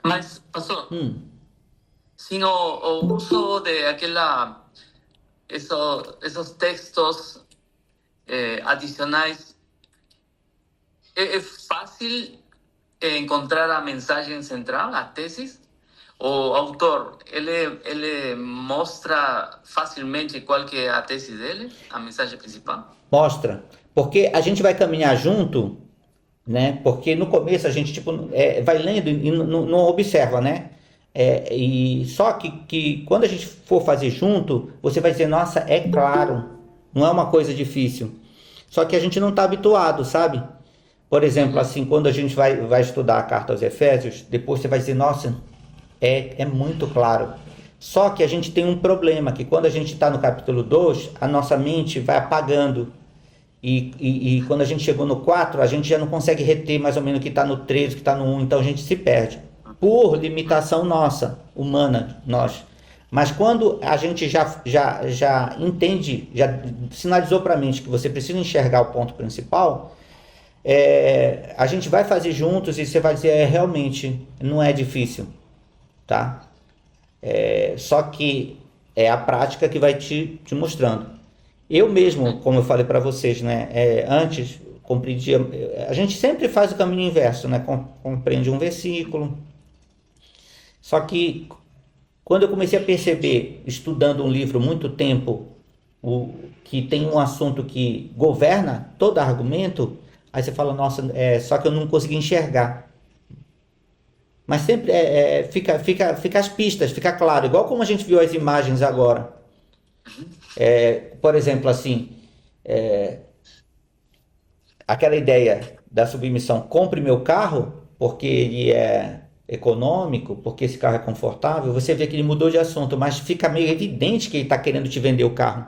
Mas, pastor, Hum, sin o uso de esos textos adicionais, ¿es fácil encontrar a mensagem central, a tesis? O autor, ele mostra facilmente qual que é a tese dele, a mensagem principal? mostra. Porque a gente vai caminhar junto, né? Porque no começo a gente tipo vai lendo e não observa, né? E só que quando a gente for fazer junto, você vai dizer, nossa, é claro, não é uma coisa difícil. Só que a gente não está habituado, sabe? Por exemplo, Uhum. assim, quando a gente vai estudar a carta aos Efésios, depois você vai dizer, nossa, é muito claro. Só que a gente tem um problema, que quando a gente está no capítulo 2 a nossa mente vai apagando. E quando a gente chegou no 4 a gente já não consegue reter mais ou menos o que está no 3 o que está no um, então a gente se perde. Por limitação nossa, humana, nós. Mas quando a gente já entende, já sinalizou para a mente que você precisa enxergar o ponto principal, a gente vai fazer juntos e você vai dizer, realmente, não é difícil, tá? Só que é a prática que vai te mostrando. Eu mesmo, como eu falei para vocês, né, antes compreendia. A gente sempre faz o caminho inverso, né? Compreende um versículo. Só que quando eu comecei a perceber, estudando um livro muito tempo, que tem um assunto que governa todo argumento, aí você fala, nossa, só que eu não consegui enxergar. Mas sempre fica as pistas, fica claro, igual como a gente viu as imagens agora. Por exemplo, assim, aquela ideia da submissão, compre meu carro porque ele é econômico, porque esse carro é confortável, você vê que ele mudou de assunto, mas fica meio evidente que ele está querendo te vender o carro.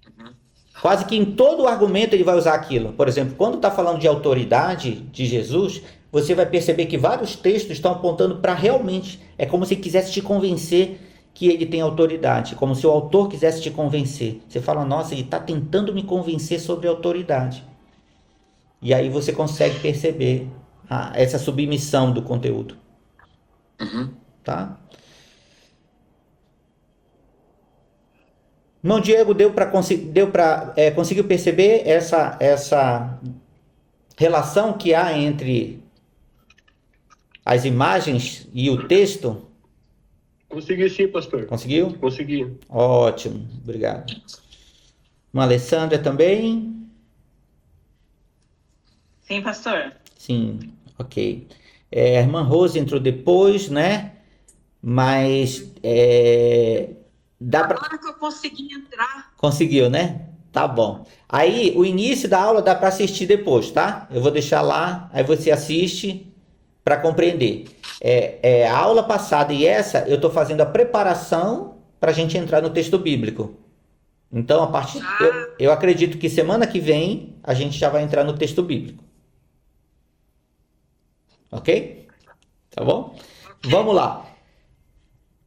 Uhum. Quase que em todo o argumento ele vai usar aquilo. Por exemplo, quando está falando de autoridade de Jesus, você vai perceber que vários textos estão apontando para realmente. É como se quisesse te convencer que ele tem autoridade, como se o autor quisesse te convencer. Você fala, nossa, ele está tentando me convencer sobre autoridade. E aí você consegue perceber essa submissão do conteúdo, Uhum. tá? Irmão Diego, conseguiu perceber essa relação que há entre as imagens e o texto? Consegui sim, pastor. Conseguiu? Consegui. Ótimo, obrigado. Uma Alessandra também? Sim, pastor. Sim, ok. A irmã Rose entrou depois, né? Mas dá para. Agora que eu consegui entrar. Conseguiu, né? Tá bom. Aí, o início da aula dá para assistir depois, tá? Eu vou deixar lá, aí você assiste para compreender. A aula passada e essa, eu estou fazendo a preparação para a gente entrar no texto bíblico. Então, a partir. Ah, Eu acredito que semana que vem a gente já vai entrar no texto bíblico. Ok? Tá bom? ok. Vamos lá.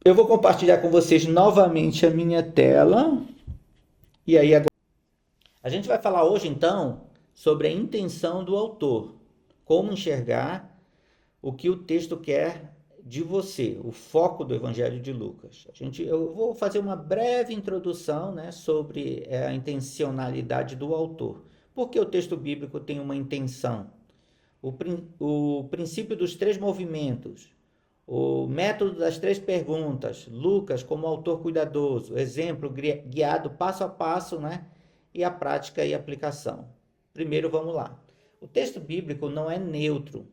Eu vou compartilhar com vocês novamente a minha tela. E aí, agora. A gente vai falar hoje, então, sobre a intenção do autor. Como enxergar o que o texto quer de você, o foco do Evangelho de Lucas. Eu vou fazer uma breve introdução, né, sobre a intencionalidade do autor. Porque o texto bíblico tem uma intenção. O princípio dos três movimentos, o método das três perguntas, Lucas como autor cuidadoso, exemplo guiado passo a passo, né, e a prática e aplicação. Primeiro, vamos lá. O texto bíblico não é neutro.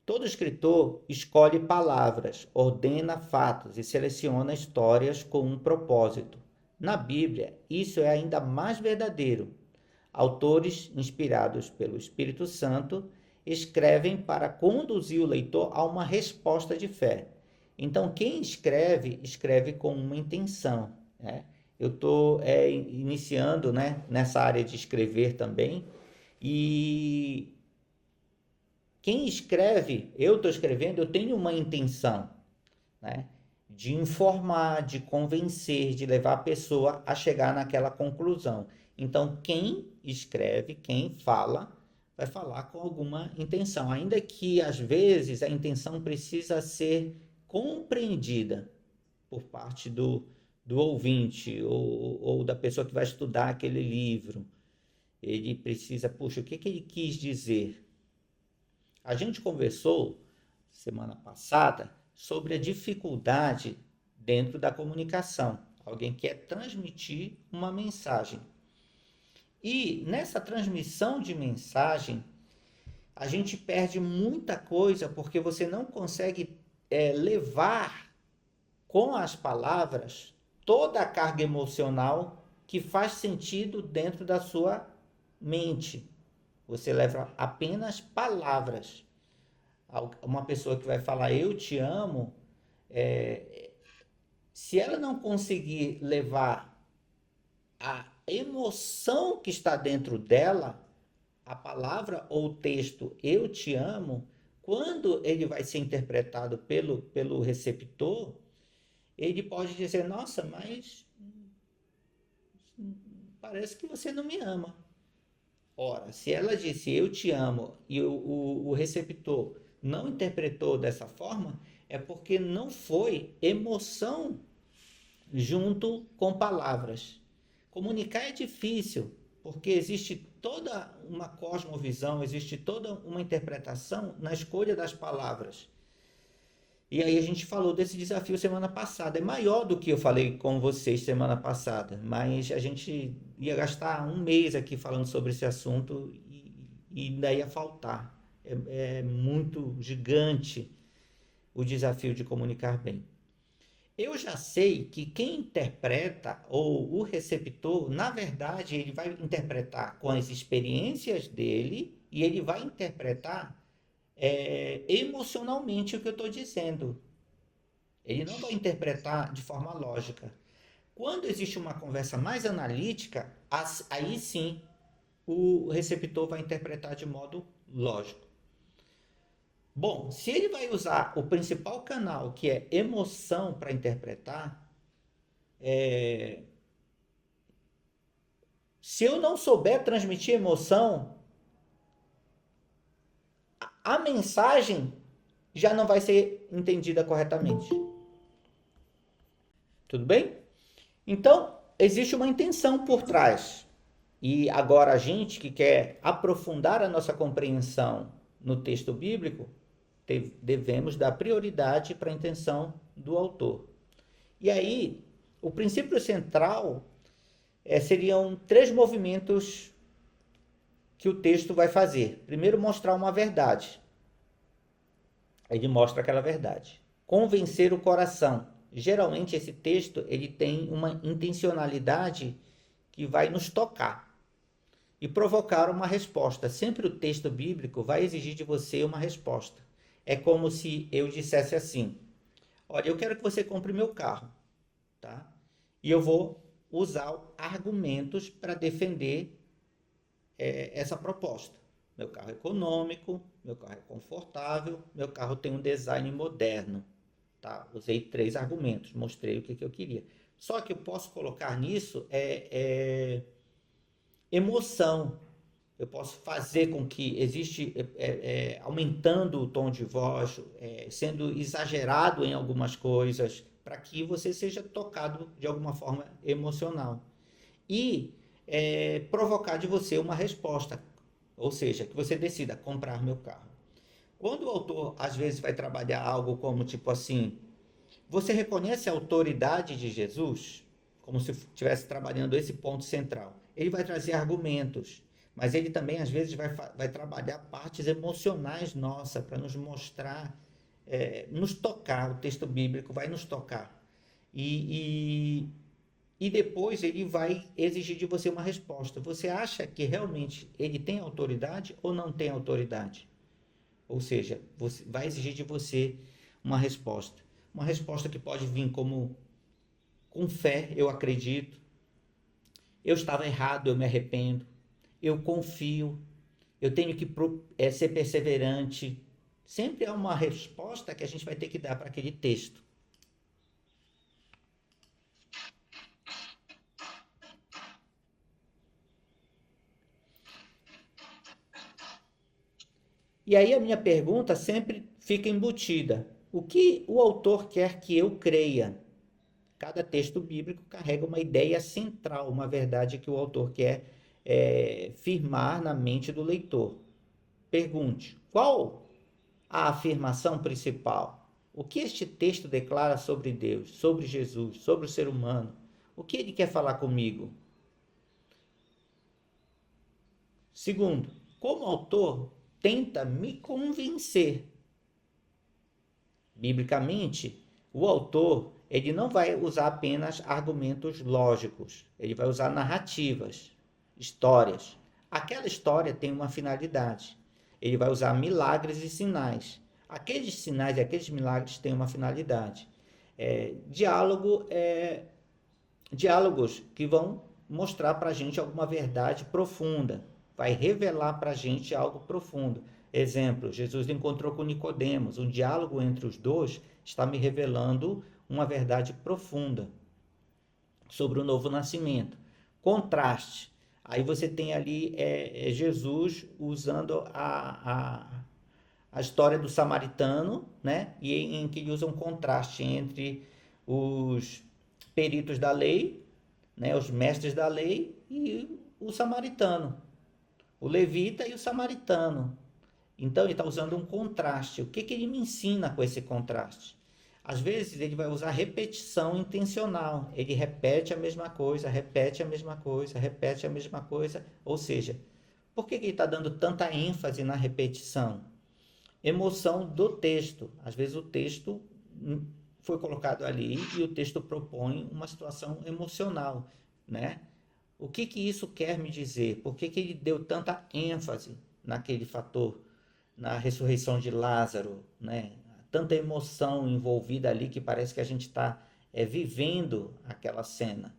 Todo escritor escolhe palavras, ordena fatos e seleciona histórias com um propósito. Na Bíblia, isso é ainda mais verdadeiro. Autores inspirados pelo Espírito Santo escrevem para conduzir o leitor a uma resposta de fé. Então, quem escreve, escreve com uma intenção, né? Eu estou iniciando, né, nessa área de escrever também, e quem escreve, eu estou escrevendo, eu tenho uma intenção, né? De informar, de convencer, de levar a pessoa a chegar naquela conclusão. Então, quem escreve, quem fala, vai falar com alguma intenção, ainda que às vezes a intenção precisa ser compreendida por parte do ouvinte ou da pessoa que vai estudar aquele livro. Ele precisa, puxa, o que ele quis dizer? A gente conversou semana passada sobre a dificuldade dentro da comunicação. Alguém quer transmitir uma mensagem. E nessa transmissão de mensagem, a gente perde muita coisa porque você não consegue levar com as palavras toda a carga emocional que faz sentido dentro da sua mente. Você leva apenas palavras. Uma pessoa que vai falar eu te amo, se ela não conseguir levar a emoção que está dentro dela, a palavra ou o texto eu te amo, quando ele vai ser interpretado pelo receptor, ele pode dizer, nossa, mas parece que você não me ama. Ora, se ela disse eu te amo e o receptor não interpretou dessa forma, é porque não foi emoção junto com palavras. Comunicar é difícil, porque existe toda uma cosmovisão, existe toda uma interpretação na escolha das palavras. E aí a gente falou desse desafio semana passada. É maior do que eu falei com vocês semana passada, mas a gente ia gastar um mês aqui falando sobre esse assunto e ainda ia faltar. É muito gigante o desafio de comunicar bem. Eu já sei que quem interpreta ou o receptor, na verdade, ele vai interpretar com as experiências dele e ele vai interpretar emocionalmente o que eu estou dizendo. Ele não vai interpretar de forma lógica. Quando existe uma conversa mais analítica, aí sim o receptor vai interpretar de modo lógico. Bom, se ele vai usar o principal canal, que é emoção, para interpretar, se eu não souber transmitir emoção, a mensagem já não vai ser entendida corretamente. Tudo bem? Então, existe uma intenção por trás. E agora a gente que quer aprofundar a nossa compreensão no texto bíblico, devemos dar prioridade para a intenção do autor. E aí, o princípio central seriam 3 movimentos que o texto vai fazer. Primeiro, mostrar uma verdade. Ele mostra aquela verdade. Convencer o coração. Geralmente esse texto ele tem uma intencionalidade que vai nos tocar e provocar uma resposta. Sempre o texto bíblico vai exigir de você uma resposta. É como se eu dissesse assim: olha, eu quero que você compre meu carro, tá? E eu vou usar argumentos para defender essa proposta. Meu carro é econômico, meu carro é confortável, meu carro tem um design moderno. Tá? Usei 3 argumentos, mostrei o que eu queria. Só que eu posso colocar nisso emoção. Eu posso fazer com que existe, aumentando o tom de voz, sendo exagerado em algumas coisas, para que você seja tocado de alguma forma emocional. E provocar de você uma resposta, ou seja, que você decida comprar meu carro. Quando o autor às vezes vai trabalhar algo como tipo assim, você reconhece a autoridade de Jesus? Como se estivesse trabalhando esse ponto central. Ele vai trazer argumentos, mas ele também às vezes vai trabalhar partes emocionais nossas para nos mostrar, nos tocar. O texto bíblico vai nos tocar. E depois ele vai exigir de você uma resposta. Você acha que realmente ele tem autoridade ou não tem autoridade? Ou seja, você vai exigir de você uma resposta. Uma resposta que pode vir como com fé, eu acredito. Eu estava errado, eu me arrependo. Eu confio. Eu tenho que ser perseverante. Sempre há uma resposta que a gente vai ter que dar para aquele texto. E aí a minha pergunta sempre fica embutida: o que o autor quer que eu creia? Cada texto bíblico carrega uma ideia central, uma verdade que o autor quer firmar na mente do leitor. Pergunte: qual a afirmação principal? O que este texto declara sobre Deus, sobre Jesus, sobre o ser humano? O que ele quer falar comigo? Segundo, como autor tenta me convencer. Biblicamente, o autor ele não vai usar apenas argumentos lógicos, ele vai usar narrativas, histórias. Aquela história tem uma finalidade. Ele vai usar milagres e sinais. Aqueles sinais e aqueles milagres têm uma finalidade. Diálogos que vão mostrar para a gente alguma verdade profunda, vai revelar para a gente algo profundo. Exemplo, Jesus encontrou com Nicodemos, um diálogo entre os dois está me revelando uma verdade profunda sobre o novo nascimento. Contraste, aí você tem ali Jesus usando a história do samaritano, né? E em que ele usa um contraste entre os peritos da lei, né? Os mestres da lei e o samaritano, o levita e o samaritano. Então ele está usando um contraste. O que ele me ensina com esse contraste? Às vezes ele vai usar repetição intencional. Ele repete a mesma coisa, repete a mesma coisa, repete a mesma coisa. Ou seja, por que ele está dando tanta ênfase na repetição? Emoção do texto. Às vezes o texto foi colocado ali e o texto propõe uma situação emocional, né? O que isso quer me dizer? Por que ele deu tanta ênfase naquele fator, na ressurreição de Lázaro, né? Tanta emoção envolvida ali que parece que a gente está vivendo aquela cena.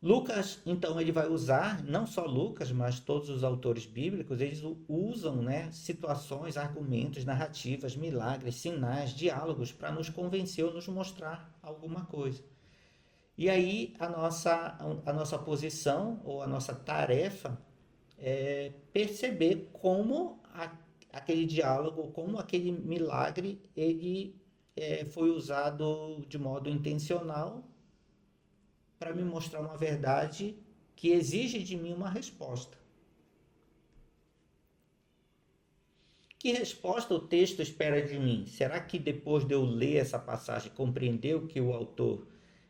Lucas, então, ele vai usar, não só Lucas, mas todos os autores bíblicos, eles usam, né, situações, argumentos, narrativas, milagres, sinais, diálogos para nos convencer ou nos mostrar alguma coisa. E aí a nossa posição ou a nossa tarefa é perceber como aquele diálogo, como aquele milagre, ele foi usado de modo intencional para me mostrar uma verdade que exige de mim uma resposta. Que resposta o texto espera de mim? Será que depois de eu ler essa passagem, compreender o que o autor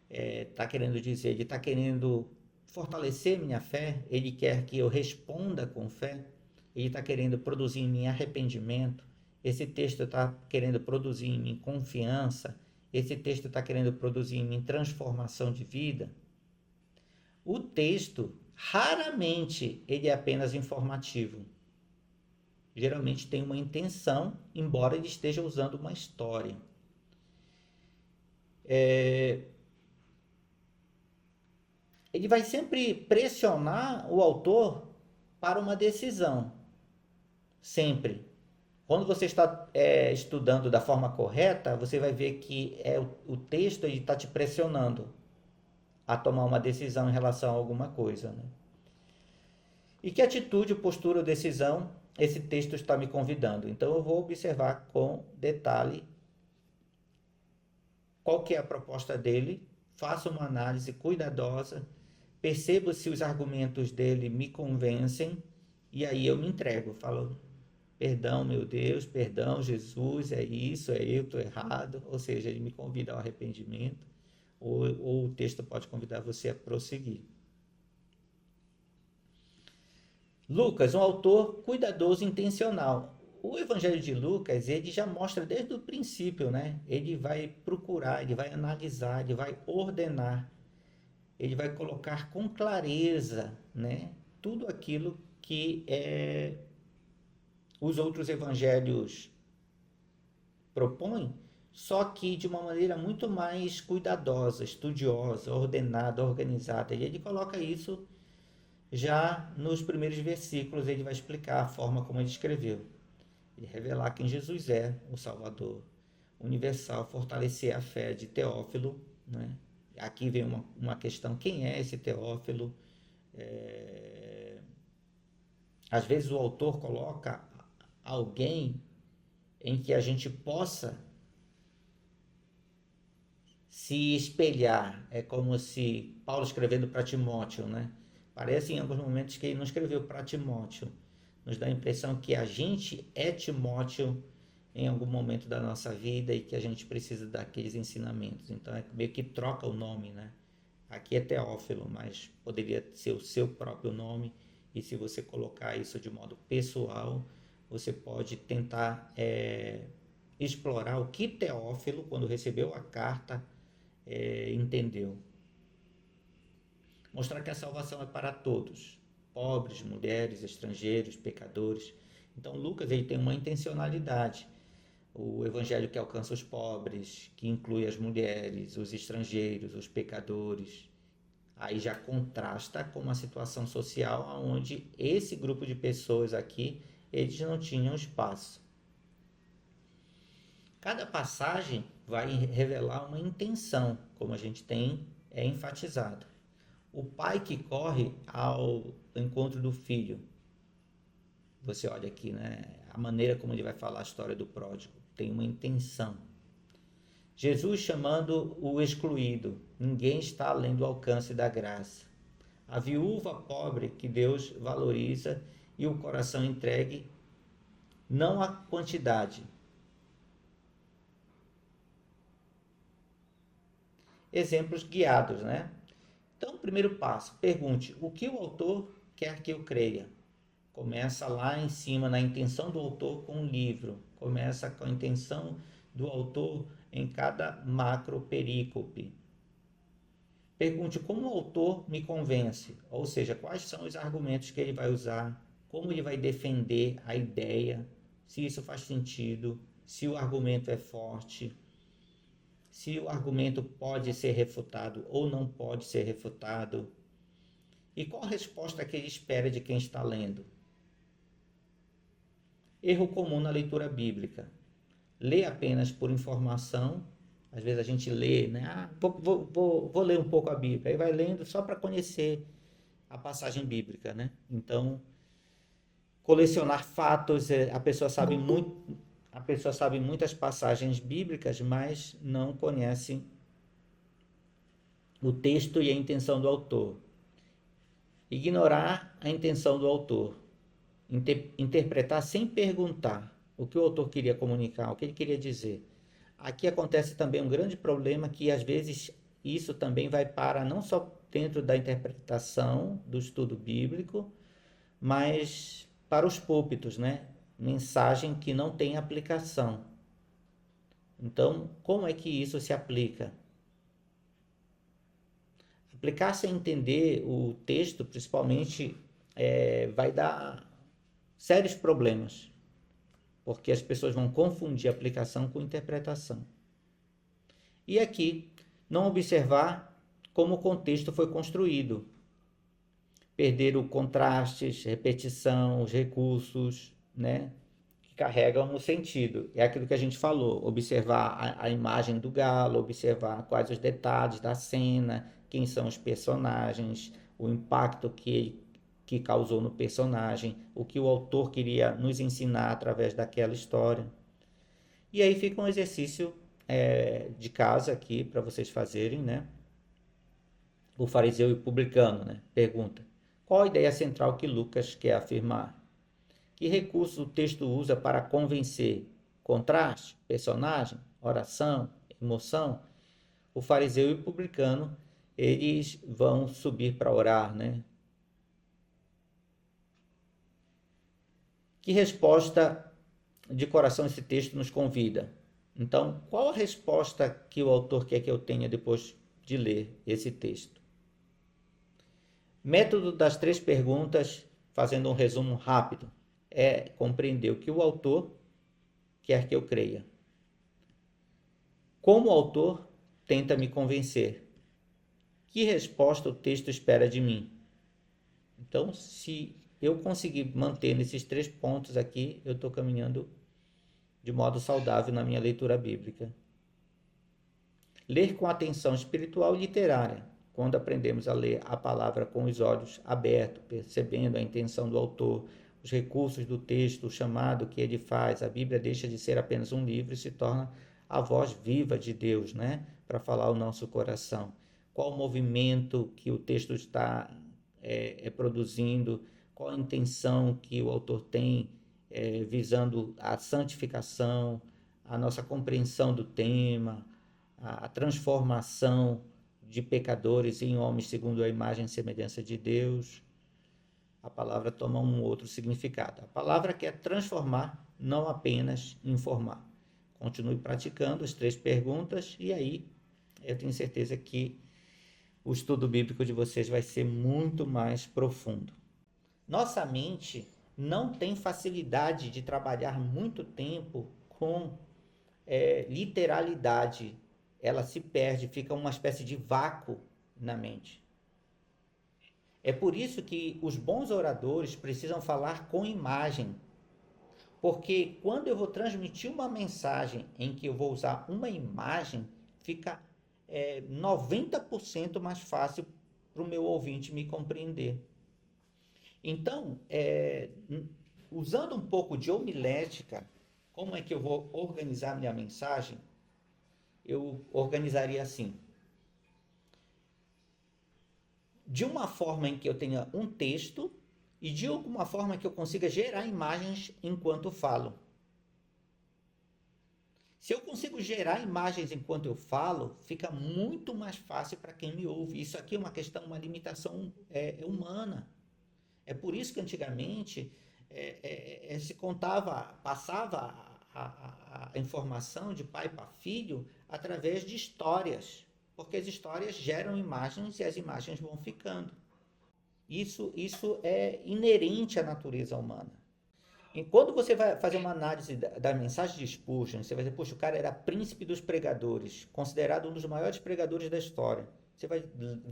está querendo dizer? Ele está querendo fortalecer minha fé? Ele quer que eu responda com fé? Ele está querendo produzir em mim arrependimento? Esse texto está querendo produzir em mim confiança? Esse texto está querendo produzir em mim transformação de vida? O texto, raramente, ele é apenas informativo. Geralmente tem uma intenção, embora ele esteja usando uma história. Ele vai sempre pressionar o autor para uma decisão. Sempre. Quando você está estudando da forma correta, você vai ver que o texto está te pressionando a tomar uma decisão em relação a alguma coisa, né? E que atitude, postura ou decisão esse texto está me convidando? Então eu vou observar com detalhe qual que é a proposta dele, faço uma análise cuidadosa, percebo se os argumentos dele me convencem e aí eu me entrego, falo: perdão, meu Deus, perdão, Jesus, é isso, eu estou errado. Ou seja, ele me convida ao arrependimento, ou o texto pode convidar você a prosseguir. Lucas, um autor cuidadoso e intencional. O Evangelho de Lucas, ele já mostra desde o princípio, né? Ele vai procurar, ele vai analisar, ele vai ordenar, ele vai colocar com clareza, né, tudo aquilo que os outros evangelhos propõem, só que de uma maneira muito mais cuidadosa, estudiosa, ordenada, organizada. E ele coloca isso já nos primeiros versículos. Ele vai explicar a forma como ele escreveu. Ele revelar quem Jesus é, o Salvador universal, fortalecer a fé de Teófilo, né? Aqui vem uma questão: quem é esse Teófilo? Às vezes o autor coloca alguém em que a gente possa se espelhar. É como se Paulo escrevendo para Timóteo, né? Parece em alguns momentos que ele não escreveu para Timóteo. Nos dá a impressão que a gente é Timóteo em algum momento da nossa vida e que a gente precisa daqueles ensinamentos. Então é meio que troca o nome, né? Aqui é Teófilo, mas poderia ser o seu próprio nome. E se você colocar isso de modo pessoal, você pode tentar explorar o que Teófilo, quando recebeu a carta, entendeu. Mostrar que a salvação é para todos, pobres, mulheres, estrangeiros, pecadores. Então Lucas ele tem uma intencionalidade. O evangelho que alcança os pobres, que inclui as mulheres, os estrangeiros, os pecadores. Aí já contrasta com uma situação social onde esse grupo de pessoas aqui, eles não tinham espaço. Cada passagem vai revelar uma intenção, como a gente tem enfatizado. O pai que corre ao encontro do filho. Você olha aqui, né? A maneira como ele vai falar a história do pródigo tem uma intenção. Jesus chamando o excluído. Ninguém está além do alcance da graça. A viúva pobre que Deus valoriza e o coração entregue, não a quantidade. Exemplos guiados, né? Então, primeiro passo, pergunte, o que o autor quer que eu creia? Começa lá em cima, na intenção do autor com o livro. Começa com a intenção do autor em cada macro perícope. Pergunte como o autor me convence, ou seja, quais são os argumentos que ele vai usar, como ele vai defender a ideia, se isso faz sentido, se o argumento é forte, se o argumento pode ser refutado ou não pode ser refutado, e qual a resposta que ele espera de quem está lendo. Erro comum na leitura bíblica. Lê apenas por informação. Às vezes a gente lê, né? Vou ler um pouco a Bíblia. Aí vai lendo só para conhecer a passagem bíblica, né? Então, colecionar fatos, a pessoa sabe muitas passagens bíblicas, mas não conhece o texto e a intenção do autor. Ignorar a intenção do autor. Interpretar sem perguntar o que o autor queria comunicar, o que ele queria dizer. Aqui acontece também um grande problema que às vezes isso também vai para não só dentro da interpretação do estudo bíblico, mas para os púlpitos, né? Mensagem que não tem aplicação. Então, como é que isso se aplica? Aplicar sem entender o texto, principalmente, vai dar sérios problemas, porque as pessoas vão confundir aplicação com interpretação. E aqui, não observar como o contexto foi construído. Perder o contrastes, repetição, os recursos, né, que carregam o sentido. É aquilo que a gente falou, observar a imagem do galo, observar quais os detalhes da cena, quem são os personagens, o impacto que causou no personagem, o que o autor queria nos ensinar através daquela história. E aí fica um exercício de casa aqui para vocês fazerem, né? O fariseu e o publicano, né? Pergunta: qual a ideia central que Lucas quer afirmar? Que recursos o texto usa para convencer? Contraste, personagem, oração, emoção? O fariseu e o publicano, eles vão subir para orar, né? Que resposta de coração esse texto nos convida? Então, qual a resposta que o autor quer que eu tenha depois de ler esse texto? Método das 3 perguntas, fazendo um resumo rápido, é compreender o que o autor quer que eu creia. Como o autor tenta me convencer? Que resposta o texto espera de mim? Então, se eu conseguir manter nesses 3 pontos aqui, eu estou caminhando de modo saudável na minha leitura bíblica. Ler com atenção espiritual e literária, quando aprendemos a ler a palavra com os olhos abertos, percebendo a intenção do autor, os recursos do texto, o chamado que ele faz. A Bíblia deixa de ser apenas um livro e se torna a voz viva de Deus, né? Para falar ao nosso coração. Qual o movimento que o texto está produzindo, qual a intenção que o autor tem visando a santificação, a nossa compreensão do tema, a transformação de pecadores em homens segundo a imagem e semelhança de Deus. A palavra toma um outro significado. A palavra quer transformar, não apenas informar. Continue praticando as 3 perguntas e aí eu tenho certeza que o estudo bíblico de vocês vai ser muito mais profundo. Nossa mente não tem facilidade de trabalhar muito tempo com literalidade. Ela se perde, fica uma espécie de vácuo na mente. É por isso que os bons oradores precisam falar com imagem. Porque quando eu vou transmitir uma mensagem em que eu vou usar uma imagem, fica 90% mais fácil para o meu ouvinte me compreender. Então, usando um pouco de homilética, como é que eu vou organizar minha mensagem? Eu organizaria assim. De uma forma em que eu tenha um texto e de alguma forma que eu consiga gerar imagens enquanto falo. Se eu consigo gerar imagens enquanto eu falo, fica muito mais fácil para quem me ouve. Isso aqui é uma questão, uma limitação humana. É por isso que antigamente se passava a informação de pai para filho através de histórias, porque as histórias geram imagens e as imagens vão ficando. Isso é inerente à natureza humana. E quando você vai fazer uma análise da mensagem de Spurgeon, você vai dizer, poxa, o cara era príncipe dos pregadores, considerado um dos maiores pregadores da história. Você vai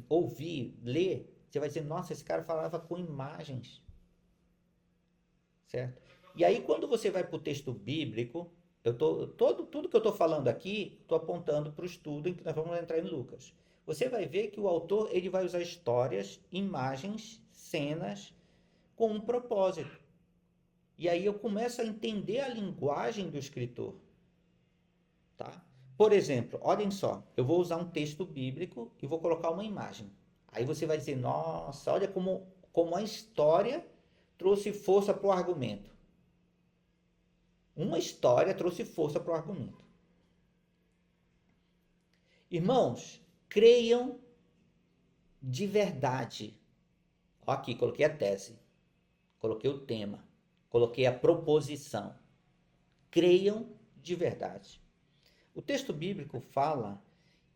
ouvir, ler, você vai dizer, nossa, esse cara falava com imagens. Certo? E aí, quando você vai para o texto bíblico, tudo que eu estou falando aqui, estou apontando para o estudo em que nós vamos entrar em Lucas. Você vai ver que o autor ele vai usar histórias, imagens, cenas, com um propósito. E aí eu começo a entender a linguagem do escritor. Tá? Por exemplo, olhem só, eu vou usar um texto bíblico e vou colocar uma imagem. Aí você vai dizer, nossa, olha como a história trouxe força para o argumento. Uma história trouxe força para o argumento. Irmãos, creiam de verdade. Aqui, coloquei a tese, coloquei o tema, coloquei a proposição. Creiam de verdade. O texto bíblico fala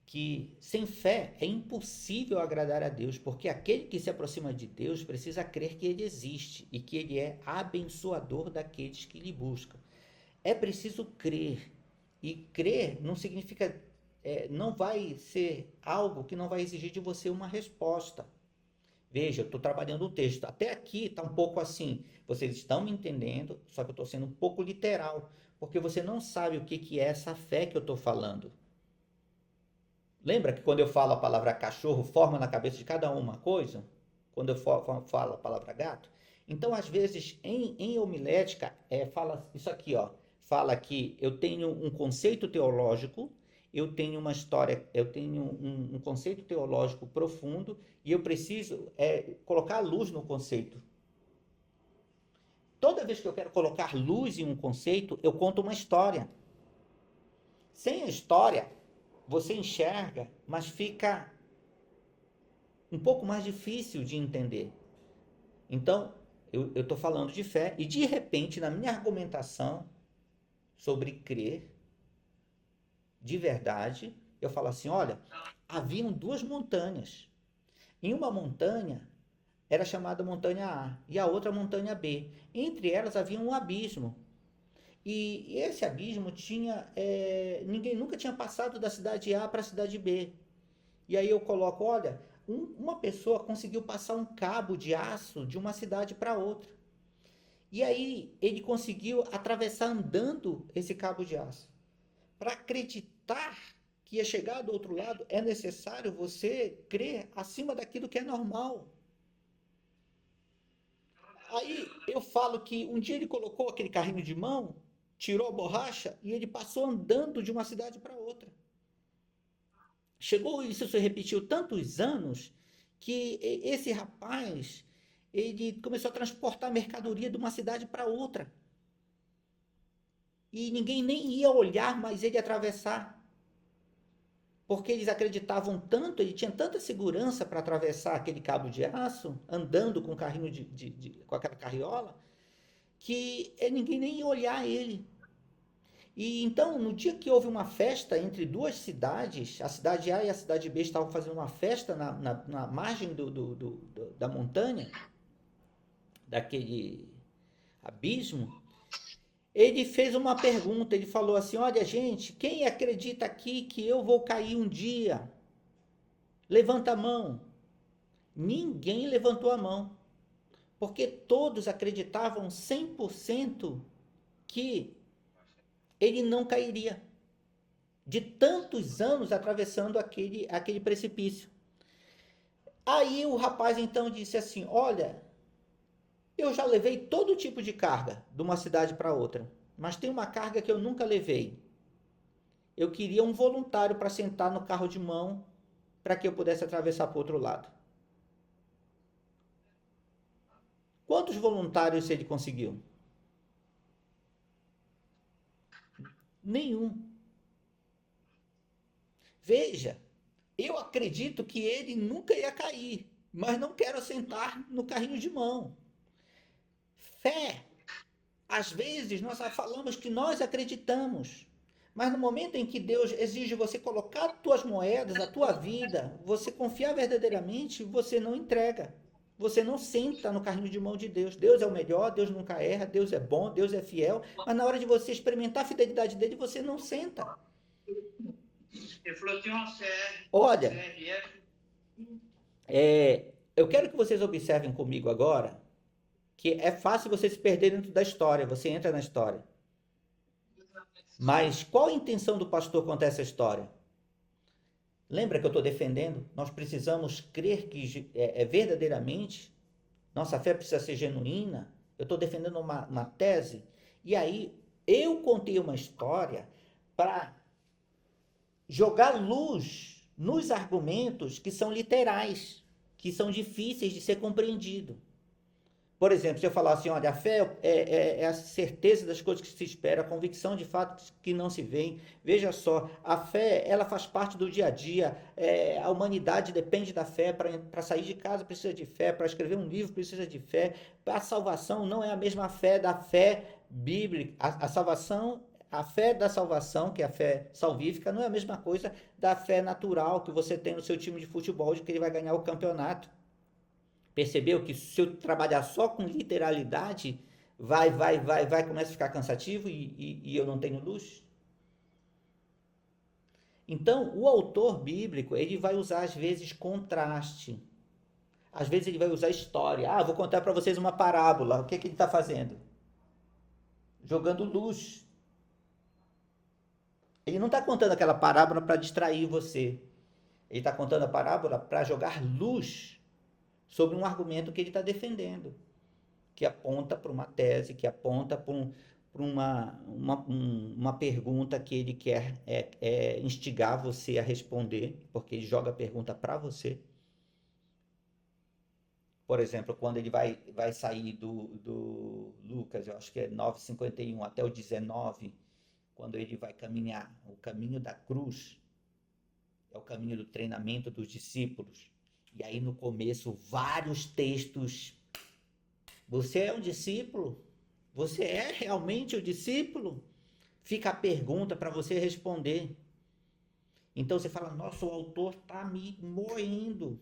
que sem fé é impossível agradar a Deus, porque aquele que se aproxima de Deus precisa crer que Ele existe e que Ele é abençoador daqueles que lhe buscam. É preciso crer. E crer não significa, não vai ser algo que não vai exigir de você uma resposta. Veja, eu estou trabalhando o texto. Até aqui está um pouco assim. Vocês estão me entendendo, só que eu estou sendo um pouco literal, porque você não sabe o que é essa fé que eu estou falando. Lembra que quando eu falo a palavra cachorro, forma na cabeça de cada um uma coisa? Quando eu falo a palavra gato? Então, às vezes, em homilética, fala isso aqui, ó. Fala que eu tenho um conceito teológico, eu tenho uma história, eu tenho um conceito teológico profundo e eu preciso colocar luz no conceito. Toda vez que eu quero colocar luz em um conceito, eu conto uma história. Sem a história, você enxerga, mas fica um pouco mais difícil de entender. Então, eu estou falando de fé e, de repente, na minha argumentação sobre crer, de verdade, eu falo assim, olha, haviam 2 montanhas. Em uma montanha era chamada montanha A e a outra montanha B. Entre elas havia um abismo. E esse abismo tinha... ninguém nunca tinha passado da cidade A para a cidade B. E aí eu coloco, olha, uma pessoa conseguiu passar um cabo de aço de uma cidade para outra. E aí ele conseguiu atravessar andando esse cabo de aço. Para acreditar que ia chegar do outro lado, é necessário você crer acima daquilo que é normal. Aí eu falo que um dia ele colocou aquele carrinho de mão, tirou a borracha e ele passou andando de uma cidade para outra. Chegou, isso se repetiu tantos anos que esse rapaz, ele começou a transportar mercadoria de uma cidade para outra. E ninguém nem ia olhar, mas ele ia atravessar. Porque eles acreditavam tanto, ele tinha tanta segurança para atravessar aquele cabo de aço, andando com o carrinho com aquela carriola, que ninguém nem ia olhar ele. E então, no dia que houve uma festa entre duas cidades, a cidade A e a cidade B estavam fazendo uma festa na margem da montanha, daquele abismo, ele fez uma pergunta, ele falou assim, olha gente, quem acredita aqui que eu vou cair um dia? Levanta a mão. Ninguém levantou a mão, porque todos acreditavam 100% que ele não cairia, de tantos anos atravessando aquele precipício. Aí o rapaz então disse assim, olha, eu já levei todo tipo de carga de uma cidade para outra, mas tem uma carga que eu nunca levei. Eu queria um voluntário para sentar no carro de mão para que eu pudesse atravessar para o outro lado. Quantos voluntários ele conseguiu? Nenhum. Veja, eu acredito que ele nunca ia cair, mas não quero sentar no carrinho de mão. Fé. Às vezes nós falamos que nós acreditamos, mas no momento em que Deus exige você colocar as tuas moedas, a tua vida, você confiar verdadeiramente, você não entrega. Você não senta no carrinho de mão de Deus. Deus é o melhor, Deus nunca erra, Deus é bom, Deus é fiel, mas na hora de você experimentar a fidelidade dele, você não senta. Ele falou que tinha uma série. Olha, eu quero que vocês observem comigo agora que é fácil você se perder dentro da história, você entra na história. Mas qual a intenção do pastor contar essa história? Lembra que eu estou defendendo? Nós precisamos crer que verdadeiramente, nossa fé precisa ser genuína. Eu estou defendendo uma tese. E aí, eu contei uma história para jogar luz nos argumentos que são literais, que são difíceis de ser compreendido. Por exemplo, se eu falar assim, olha, a fé é a certeza das coisas que se espera, a convicção de fatos que não se veem. Veja só, a fé, ela faz parte do dia a dia, a humanidade depende da fé, para sair de casa precisa de fé, para escrever um livro precisa de fé, a salvação não é a mesma fé da fé bíblica, a salvação, a fé da salvação, que é a fé salvífica, não é a mesma coisa da fé natural que você tem no seu time de futebol, de que ele vai ganhar o campeonato. Percebeu que se eu trabalhar só com literalidade, começa a ficar cansativo e eu não tenho luz? Então, o autor bíblico, ele vai usar às vezes contraste. Às vezes ele vai usar história. Ah, vou contar para vocês uma parábola. O que ele está fazendo? Jogando luz. Ele não está contando aquela parábola para distrair você. Ele está contando a parábola para jogar luz sobre um argumento que ele está defendendo, que aponta para uma tese, que aponta para uma pergunta que ele quer instigar você a responder, porque ele joga a pergunta para você. Por exemplo, quando ele vai sair do Lucas, eu acho que é 9:51 até o 19, quando ele vai caminhar, o caminho da cruz é o caminho do treinamento dos discípulos. E aí no começo, vários textos. Você é um discípulo? Você é realmente o discípulo? Fica a pergunta para você responder. Então você fala, nossa, o autor está me moendo.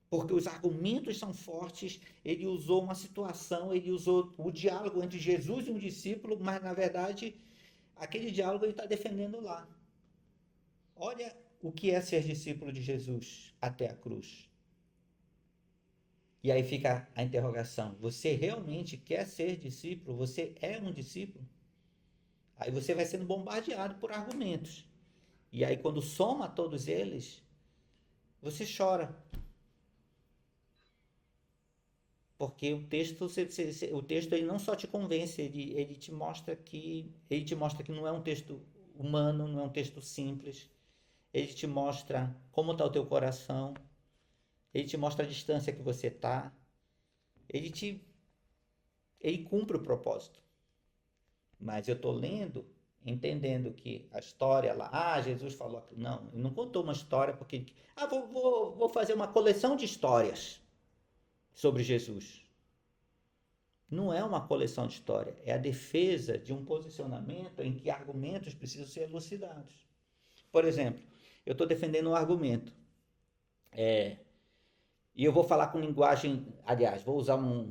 Porque os argumentos são fortes, ele usou uma situação, ele usou o diálogo entre Jesus e um discípulo, mas na verdade, aquele diálogo ele está defendendo lá. Olha o que é ser discípulo de Jesus até a cruz. E aí fica a interrogação, você realmente quer ser discípulo? Você é um discípulo? Aí você vai sendo bombardeado por argumentos. E aí quando soma todos eles, você chora. Porque o texto, o texto ele não só te convence, ele te mostra que não é um texto humano, não é um texto simples. Ele te mostra como está o teu coração, ele te mostra a distância que você está, ele cumpre o propósito. Mas eu estou lendo, entendendo que a história lá, Jesus falou aquilo. Não, ele não contou uma história porque, vou fazer uma coleção de histórias sobre Jesus. Não é uma coleção de história, é a defesa de um posicionamento em que argumentos precisam ser elucidados. Por exemplo, eu estou defendendo um argumento, e eu vou falar com linguagem, aliás,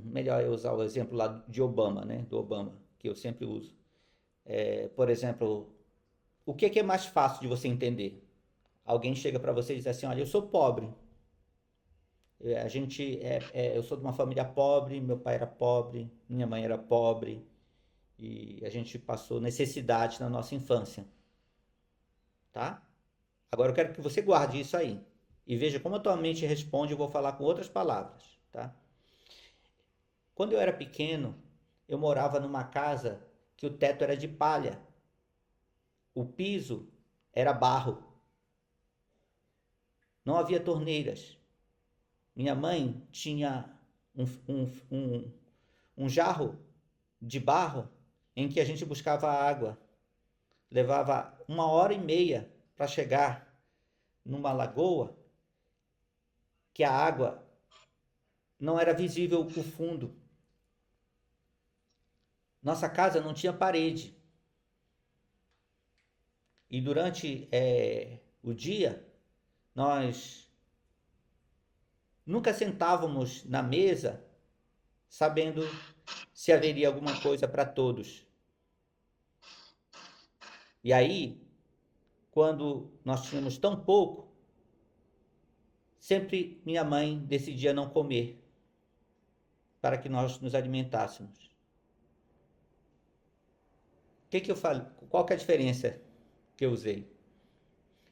melhor eu usar o exemplo lá de Obama, né, do Obama, que eu sempre uso. Por exemplo, o que é mais fácil de você entender? Alguém chega para você e diz assim, olha, eu sou pobre, eu sou de uma família pobre, meu pai era pobre, minha mãe era pobre, e a gente passou necessidade na nossa infância, tá? Agora eu quero que você guarde isso aí e veja como a tua mente responde. Eu vou falar com outras palavras, tá? Quando eu era pequeno, eu morava numa casa que o teto era de palha, o piso era barro, não havia torneiras. Minha mãe tinha um jarro de barro em que a gente buscava água. Levava 1h30 para chegar numa lagoa que a água não era visível o fundo. Nossa casa não tinha parede. E durante o dia, nós nunca sentávamos na mesa sabendo se haveria alguma coisa para todos. E aí, quando nós tínhamos tão pouco, sempre minha mãe decidia não comer para que nós nos alimentássemos. O que eu falo? Qual que é a diferença que eu usei?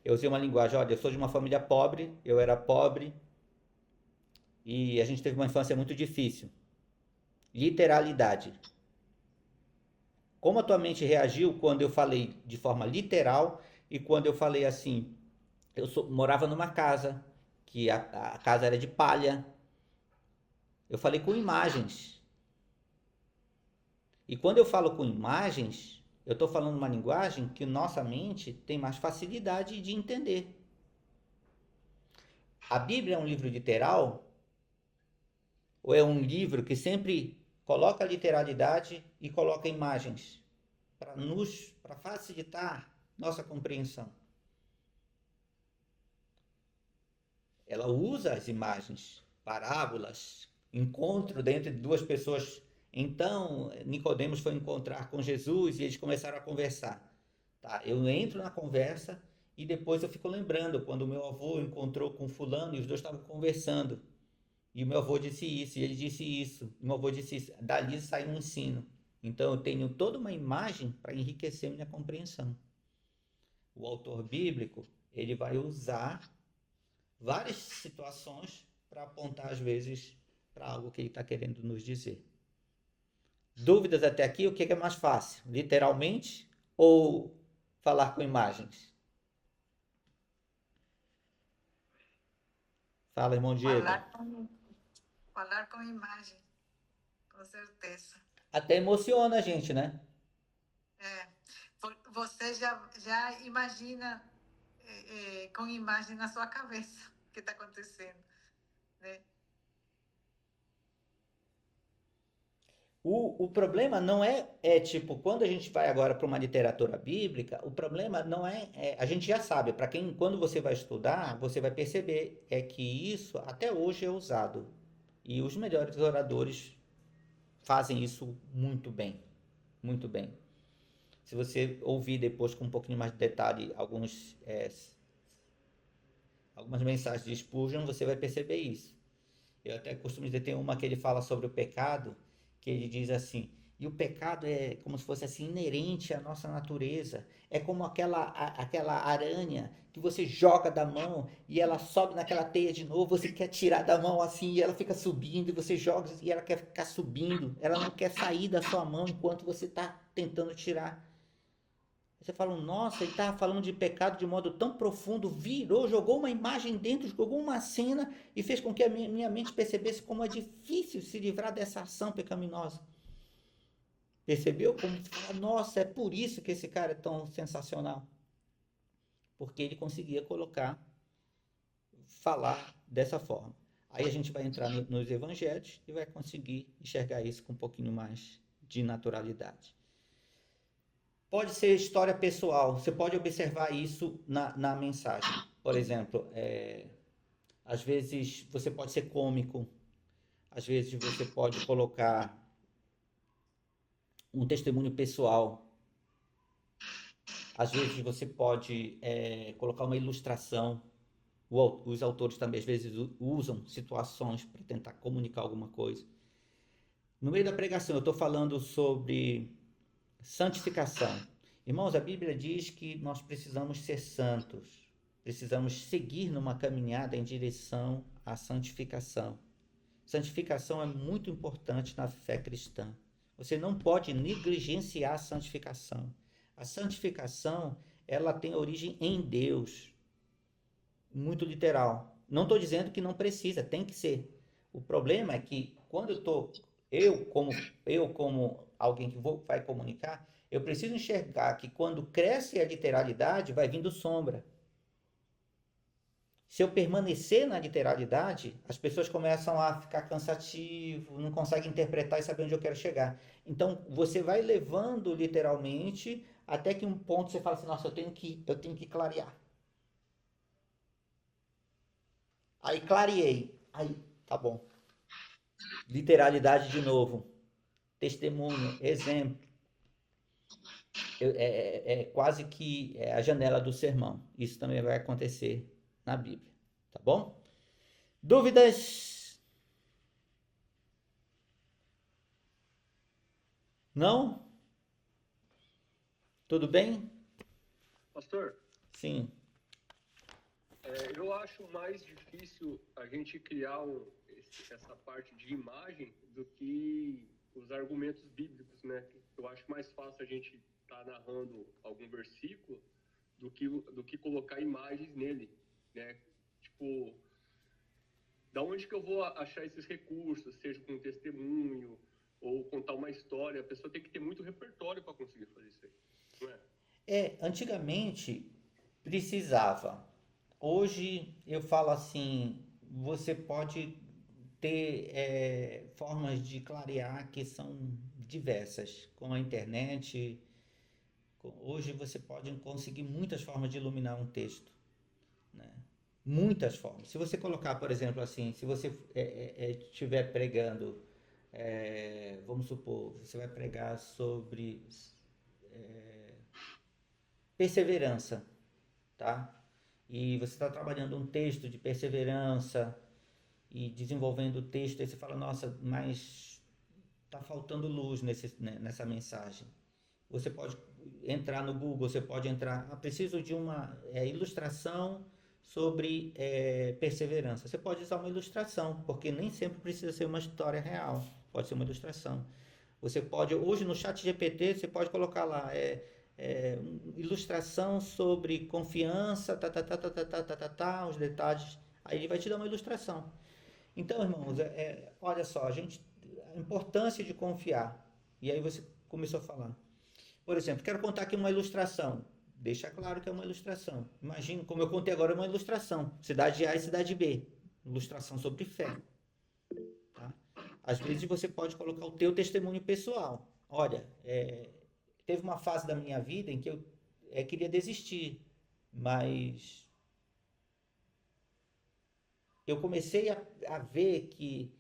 Eu usei uma linguagem, olha, eu sou de uma família pobre, eu era pobre e a gente teve uma infância muito difícil. Literalidade. Como a tua mente reagiu quando eu falei de forma literal e quando eu falei assim, morava numa casa, que a casa era de palha. Eu falei com imagens. E quando eu falo com imagens, eu estou falando uma linguagem que nossa mente tem mais facilidade de entender. A Bíblia é um livro literal ou é um livro que sempre coloca literalidade e coloca imagens para facilitar nossa compreensão? Ela usa as imagens, parábolas, encontro dentro de duas pessoas. Então, Nicodemos foi encontrar com Jesus e eles começaram a conversar. Tá? Eu entro na conversa e depois eu fico lembrando quando o meu avô encontrou com fulano e os dois estavam conversando. E o meu avô disse isso, e ele disse isso, e o meu avô disse isso. Dali sai um ensino. Então, eu tenho toda uma imagem para enriquecer minha compreensão. O autor bíblico, ele vai usar várias situações para apontar, às vezes, para algo que ele está querendo nos dizer. Dúvidas até aqui? O que é mais fácil? Literalmente ou falar com imagens? Fala, irmão Diego. Falar com imagem, com certeza. Até emociona a gente, né? Você já imagina com imagem na sua cabeça o que está acontecendo, né? O problema não tipo, quando a gente vai agora para uma literatura bíblica, o problema não a gente já sabe, quando você vai estudar, você vai perceber que isso até hoje é usado. E os melhores oradores fazem isso muito bem, muito bem. Se você ouvir depois com um pouquinho mais de detalhe algumas mensagens de Spurgeon, você vai perceber isso. Eu até costumo dizer, tem uma que ele fala sobre o pecado, que ele diz assim, E o pecado é como se fosse assim inerente à nossa natureza. É como aquela aranha que você joga da mão e ela sobe naquela teia de novo, você quer tirar da mão assim e ela fica subindo e você joga e ela quer ficar subindo. Ela não quer sair da sua mão enquanto você está tentando tirar. Você fala, nossa, ele estava falando de pecado de modo tão profundo, virou, jogou uma imagem dentro, jogou uma cena e fez com que a minha mente percebesse como é difícil se livrar dessa ação pecaminosa. Percebeu? Como você fala, nossa, é por isso que esse cara é tão sensacional. Porque ele conseguia falar dessa forma. Aí a gente vai entrar nos evangelhos e vai conseguir enxergar isso com um pouquinho mais de naturalidade. Pode ser história pessoal, você pode observar isso na mensagem. Por exemplo, às vezes você pode ser cômico, às vezes você pode colocar um testemunho pessoal, às vezes você pode colocar uma ilustração. Os autores também às vezes usam situações para tentar comunicar alguma coisa. No meio da pregação eu estou falando sobre santificação. Irmãos, a Bíblia diz que nós precisamos ser santos, precisamos seguir numa caminhada em direção à santificação. Santificação é muito importante na fé cristã. Você não pode negligenciar a santificação. A santificação, ela tem origem em Deus, muito literal. Não estou dizendo que não precisa, tem que ser. O problema é que quando eu como alguém que vai comunicar, eu preciso enxergar que quando cresce a literalidade, vai vindo sombra. Se eu permanecer na literalidade, as pessoas começam a ficar cansativo, não conseguem interpretar e saber onde eu quero chegar. Então, você vai levando literalmente até que um ponto você fala assim, nossa, eu tenho que clarear. Aí clareei. Aí, tá bom. Literalidade de novo. Testemunho, exemplo. É quase que a janela do sermão. Isso também vai acontecer na Bíblia. Tá bom? Dúvidas? Não? Tudo bem? Pastor, Sim. eu acho mais difícil a gente criar essa parte de imagem do que os argumentos bíblicos, né? Eu acho mais fácil a gente estar narrando algum versículo do que colocar imagens nele, né? Tipo, da onde que eu vou achar esses recursos, seja com testemunho ou contar uma história? A pessoa tem que ter muito repertório para conseguir fazer isso aí, não é? Antigamente precisava. Hoje eu falo assim, você pode ter formas de clarear que são diversas, com a internet. Hoje você pode conseguir muitas formas de iluminar um texto, né? Muitas formas. Se você colocar, por exemplo, assim, se você estiver pregando, vamos supor, você vai pregar sobre perseverança, tá? E você está trabalhando um texto de perseverança e desenvolvendo o texto, aí você fala, nossa, mas está faltando luz nessa mensagem. Você pode entrar no Google, você pode entrar, preciso de uma ilustração sobre perseverança. Você pode usar uma ilustração, porque nem sempre precisa ser uma história real, pode ser uma ilustração. Você pode, hoje no chat GPT, você pode colocar lá, ilustração sobre confiança, os detalhes, aí ele vai te dar uma ilustração. Então, irmãos, olha só, a importância de confiar. E aí você começou a falar. Por exemplo, quero contar aqui uma ilustração. Deixa claro que é uma ilustração. Imagina, como eu contei agora, é uma ilustração. Cidade A e cidade B. Ilustração sobre fé. Tá? Às vezes você pode colocar o teu testemunho pessoal. Olha, teve uma fase da minha vida em que eu queria desistir, mas eu comecei a ver que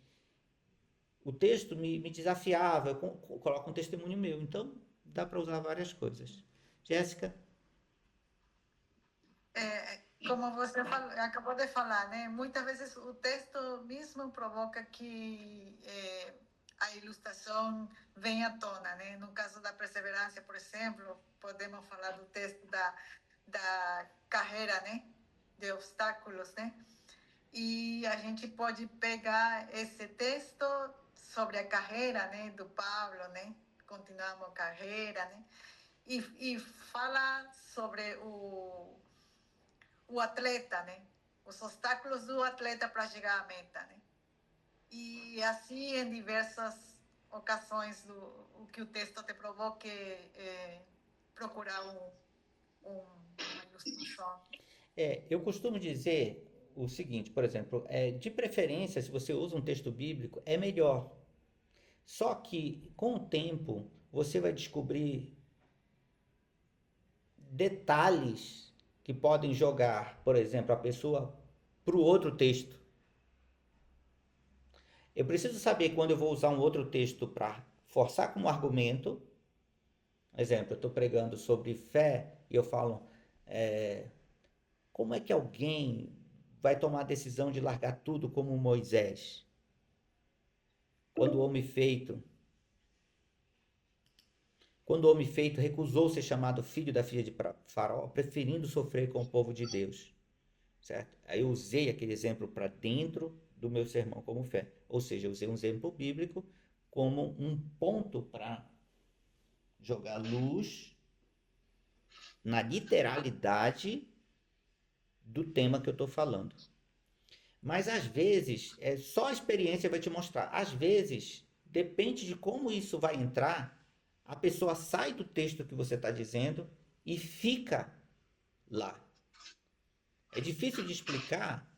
o texto me desafiava, eu coloco um testemunho meu. Então, dá para usar várias coisas. Jéssica? Como você acabou de falar, né? Muitas vezes o texto mesmo provoca que a ilustração vem à tona, né? No caso da perseverança, por exemplo, podemos falar do texto da carreira, né? De obstáculos, né? E a gente pode pegar esse texto sobre a carreira, né? Do Paulo, né? Continuamos a carreira, né? E fala sobre o atleta, né? Os obstáculos do atleta para chegar à meta, né? E assim, em diversas ocasiões, o que o texto te provoque procurar uma ilustração. Eu costumo dizer o seguinte, por exemplo, de preferência, se você usa um texto bíblico, é melhor. Só que, com o tempo, você vai descobrir detalhes que podem jogar, por exemplo, a pessoa para o outro texto. Eu preciso saber quando eu vou usar um outro texto para forçar como argumento. Exemplo, eu estou pregando sobre fé e eu falo, como é que alguém vai tomar a decisão de largar tudo como Moisés? Quando o homem feito recusou ser chamado filho da filha de Faraó, preferindo sofrer com o povo de Deus, certo? Aí eu usei aquele exemplo para dentro do meu sermão como fé, ou seja, eu usei um exemplo bíblico como um ponto para jogar luz na literalidade do tema que eu estou falando. Mas às vezes, só a experiência vai te mostrar. Às vezes, depende de como isso vai entrar, a pessoa sai do texto que você está dizendo e fica lá. É difícil de explicar,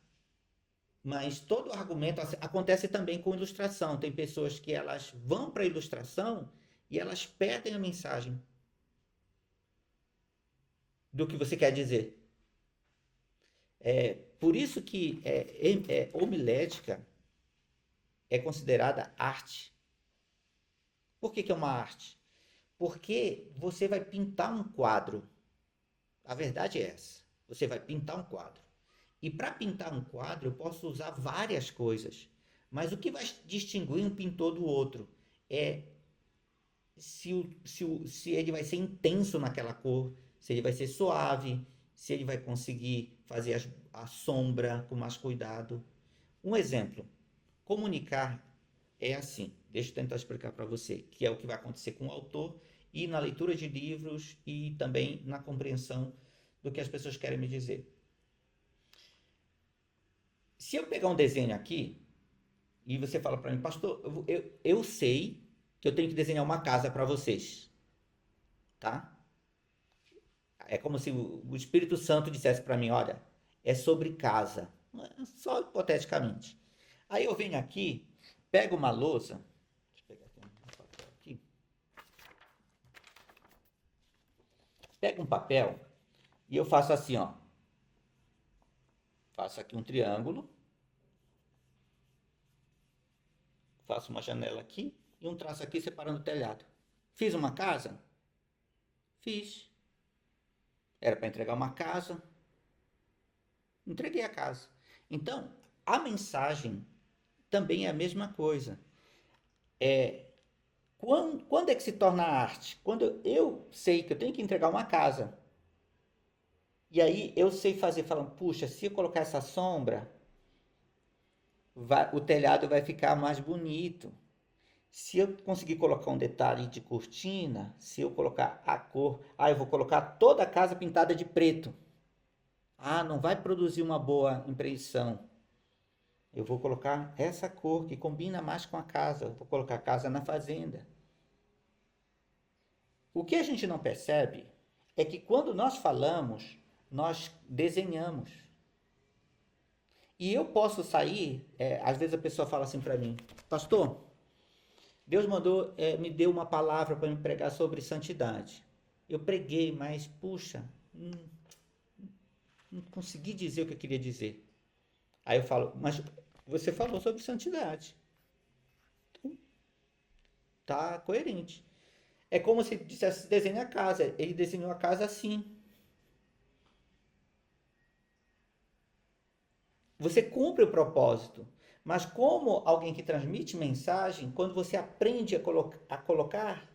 mas todo argumento acontece também com ilustração. Tem pessoas que elas vão para a ilustração e elas perdem a mensagem do que você quer dizer. Por isso que homilética é considerada arte. Por que é uma arte? Porque você vai pintar um quadro. A verdade é essa. Você vai pintar um quadro. E para pintar um quadro, eu posso usar várias coisas. Mas o que vai distinguir um pintor do outro é se ele vai ser intenso naquela cor, se ele vai ser suave, se ele vai conseguir fazer a sombra com mais cuidado. Um exemplo, comunicar é assim, deixa eu tentar explicar para você, que é o que vai acontecer com o autor e na leitura de livros e também na compreensão do que as pessoas querem me dizer. Se eu pegar um desenho aqui e você fala para mim, pastor, eu sei que eu tenho que desenhar uma casa para vocês, tá? É como se o Espírito Santo dissesse para mim, olha, é sobre casa, só hipoteticamente. Aí eu venho aqui, pego uma lousa, deixa eu pegar um papel aqui, pego um papel e eu faço assim, ó, faço aqui um triângulo, faço uma janela aqui e um traço aqui separando o telhado. Fiz uma casa? Fiz. Era para entregar uma casa, entreguei a casa. Então, a mensagem também é a mesma coisa. Quando é que se torna arte? Quando eu sei que eu tenho que entregar uma casa. E aí eu sei fazer, falando, puxa, se eu colocar essa sombra, o telhado vai ficar mais bonito. Se eu conseguir colocar um detalhe de cortina, se eu colocar a cor, eu vou colocar toda a casa pintada de preto. Não vai produzir uma boa impressão. Eu vou colocar essa cor que combina mais com a casa. Eu vou colocar a casa na fazenda. O que a gente não percebe é que quando nós falamos, nós desenhamos. E eu posso sair, às vezes a pessoa fala assim para mim, pastor, Deus me deu uma palavra para me pregar sobre santidade. Eu preguei, mas, puxa, não consegui dizer o que eu queria dizer. Aí eu falo, mas você falou sobre santidade. Então, tá coerente. É como se dissesse, desenha a casa. Ele desenhou a casa assim. Você cumpre o propósito, Mas como alguém que transmite mensagem, quando você aprende a colocar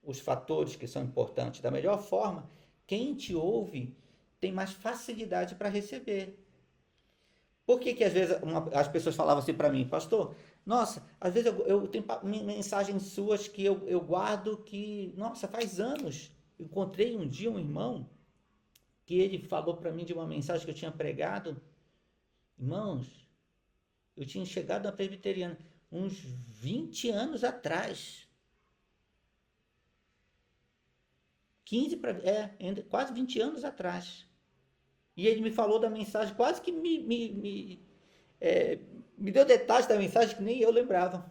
os fatores que são importantes da melhor forma, quem te ouve tem mais facilidade para receber. Por que às vezes as pessoas falavam assim para mim, pastor, nossa, às vezes eu tenho mensagens suas que eu guardo que, nossa, faz anos. Encontrei um dia um irmão que ele falou para mim de uma mensagem que eu tinha pregado. Irmãos, eu tinha chegado na presbiteriana uns 20 anos atrás. quase 20 anos atrás. E ele me falou da mensagem, quase que me deu detalhes da mensagem que nem eu lembrava.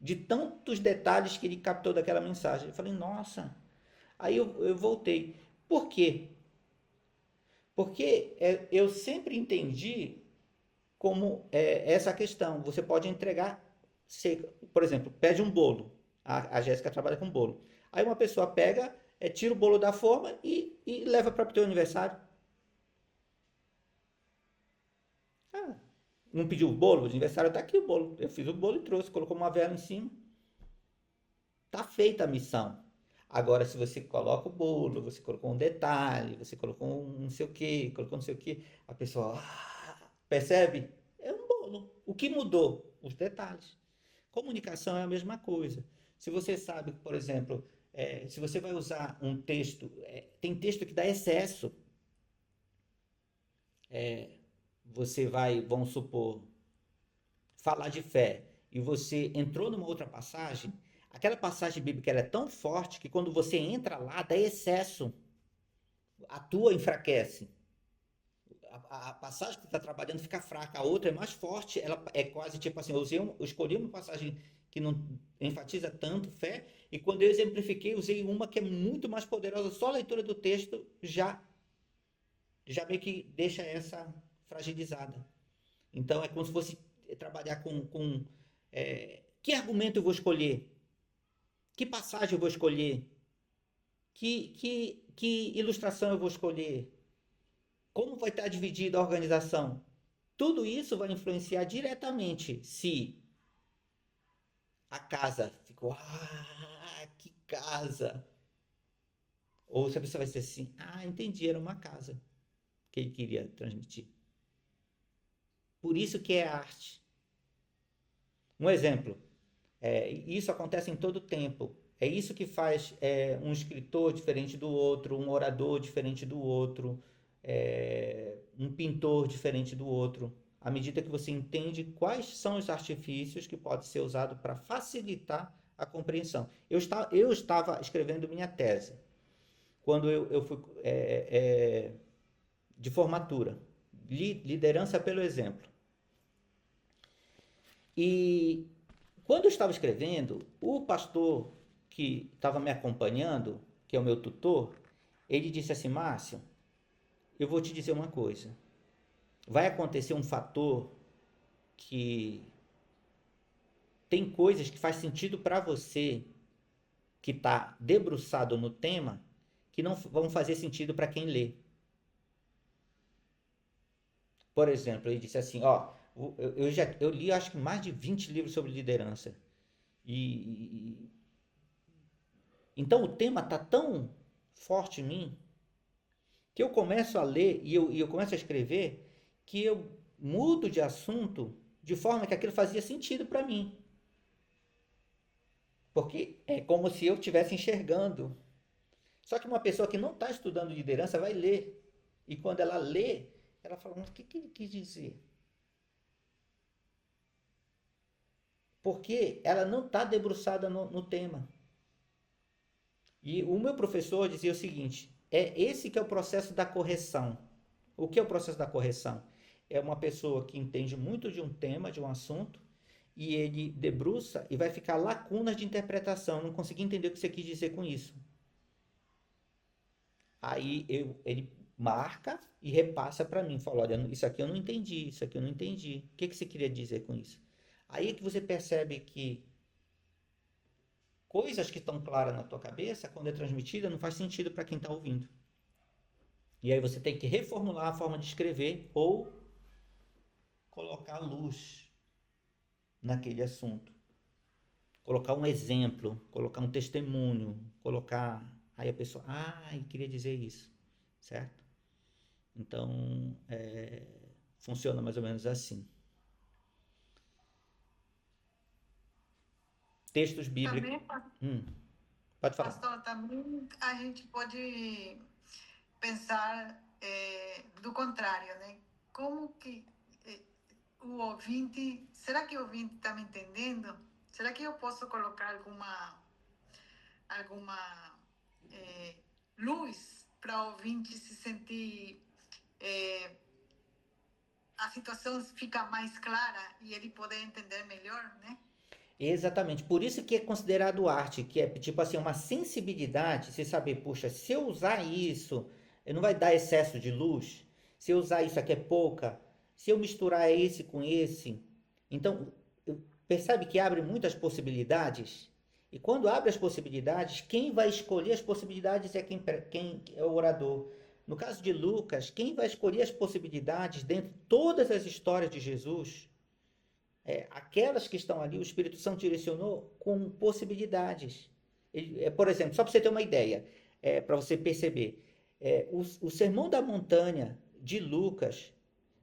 De tantos detalhes que ele captou daquela mensagem. Eu falei, nossa. Aí eu voltei. Por quê? Porque eu sempre entendi como essa questão. Você pode entregar, por exemplo, pede um bolo. A Jéssica trabalha com bolo. Aí uma pessoa pega, tira o bolo da forma e leva para o teu aniversário. Não pediu o bolo? O aniversário está aqui o bolo. Eu fiz o bolo e trouxe, colocou uma vela em cima. Está feita a missão. Agora, se você coloca o bolo, você colocou um detalhe, você colocou um não sei o que, colocou não sei o que, a pessoa percebe? É um bolo. O que mudou? Os detalhes. Comunicação é a mesma coisa. Se você sabe, por exemplo, se você vai usar um texto, tem texto que dá excesso. Você vai, vamos supor, falar de fé, e você entrou numa outra passagem, aquela passagem bíblica ela é tão forte que quando você entra lá, dá excesso. A tua enfraquece. A passagem que você está trabalhando fica fraca, a outra é mais forte, ela é quase tipo assim, eu escolhi uma passagem que não enfatiza tanto fé, e quando eu exemplifiquei, usei uma que é muito mais poderosa, só a leitura do texto já meio que deixa essa fragilizada. Então é como se fosse trabalhar com que argumento eu vou escolher, que passagem eu vou escolher, que ilustração eu vou escolher, como vai estar dividida a organização. Tudo isso vai influenciar diretamente se a casa ficou, que casa, ou se a pessoa vai ser assim, entendi, era uma casa que ele queria transmitir. Por isso que é arte. Um exemplo, isso acontece em todo tempo. É isso que faz um escritor diferente do outro, um orador diferente do outro, um pintor diferente do outro. À medida que você entende quais são os artifícios que podem ser usados para facilitar a compreensão. Eu estava escrevendo minha tese quando eu fui de formatura, liderança pelo exemplo. E quando eu estava escrevendo, o pastor que estava me acompanhando, que é o meu tutor, ele disse assim, Márcio, eu vou te dizer uma coisa, vai acontecer um fator que tem coisas que faz sentido para você que está debruçado no tema, que não vão fazer sentido para quem lê. Por exemplo, ele disse assim, eu li acho que mais de 20 livros sobre liderança. Então o tema está tão forte em mim que eu começo a ler e eu começo a escrever que eu mudo de assunto de forma que aquilo fazia sentido para mim. Porque é como se eu estivesse enxergando. Só que uma pessoa que não está estudando liderança vai ler. E quando ela lê, ela fala, mas o que ele quis dizer? Porque ela não está debruçada no tema. E o meu professor dizia o seguinte, esse que é o processo da correção. O que é o processo da correção? É uma pessoa que entende muito de um tema, de um assunto, e ele debruça e vai ficar lacunas de interpretação, não consegui entender o que você quis dizer com isso. Aí ele marca e repassa para mim, fala, olha, isso aqui eu não entendi, isso aqui eu não entendi. O que você queria dizer com isso? Aí é que você percebe que coisas que estão claras na tua cabeça, quando é transmitida, não faz sentido para quem está ouvindo. E aí você tem que reformular a forma de escrever ou colocar luz naquele assunto. Colocar um exemplo, colocar um testemunho, colocar... Aí a pessoa, queria dizer isso, certo? Então, funciona mais ou menos assim. Textos bíblicos... Pode falar. Pastor, também a gente pode pensar do contrário, né? Como que o ouvinte... Será que o ouvinte está me entendendo? Será que eu posso colocar alguma luz para o ouvinte se sentir... a situação fica mais clara e ele poder entender melhor, né? Exatamente, por isso que é considerado arte, que é tipo assim, uma sensibilidade, você saber, puxa, se eu usar isso, não vai dar excesso de luz, se eu usar isso aqui é pouca, se eu misturar esse com esse, então, percebe que abre muitas possibilidades, e quando abre as possibilidades, quem vai escolher as possibilidades é quem é o orador. No caso de Lucas, quem vai escolher as possibilidades dentro de todas as histórias de Jesus, aquelas que estão ali, o Espírito Santo direcionou com possibilidades. Por exemplo, só para você ter uma ideia, para você perceber, o Sermão da Montanha de Lucas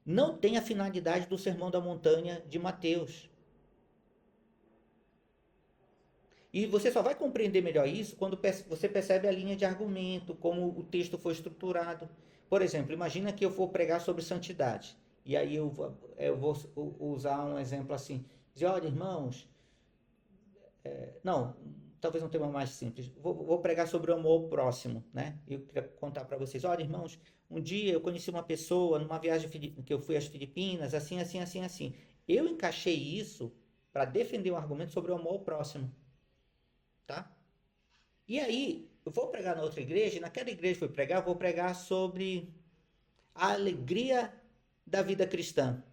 não tem a finalidade do Sermão da Montanha de Mateus. E você só vai compreender melhor isso quando você percebe a linha de argumento, como o texto foi estruturado. Por exemplo, imagina que eu for pregar sobre santidade. E aí eu vou usar um exemplo assim. Dizer, olha, irmãos... não, talvez um tema mais simples. Vou pregar sobre o amor ao próximo, né? Eu queria contar para vocês. Olha, irmãos, um dia eu conheci uma pessoa numa viagem que eu fui às Filipinas, assim, assim, assim, assim. Eu encaixei isso para defender um argumento sobre o amor ao próximo. Tá? E aí, eu vou pregar na outra igreja, e naquela igreja que eu fui pregar, eu vou pregar sobre a alegria da vida cristã.